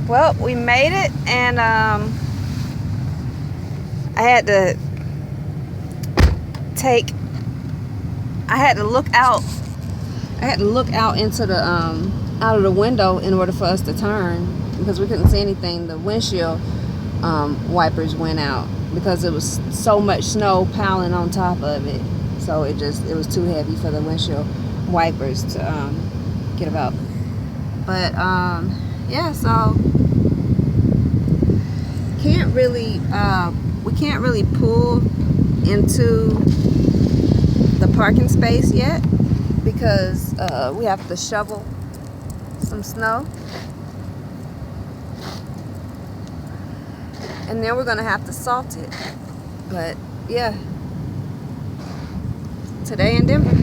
Well, we made it, and I had to look out. I had to look out into the out of the window in order for us to turn, because we couldn't see anything. The windshield wipers went out because it was so much snow piling on top of it. So it was too heavy for the windshield wipers to get about. But yeah, so we can't really pull into the parking space yet because we have to shovel some snow, and then we're gonna have to salt it. But yeah, today in Denver.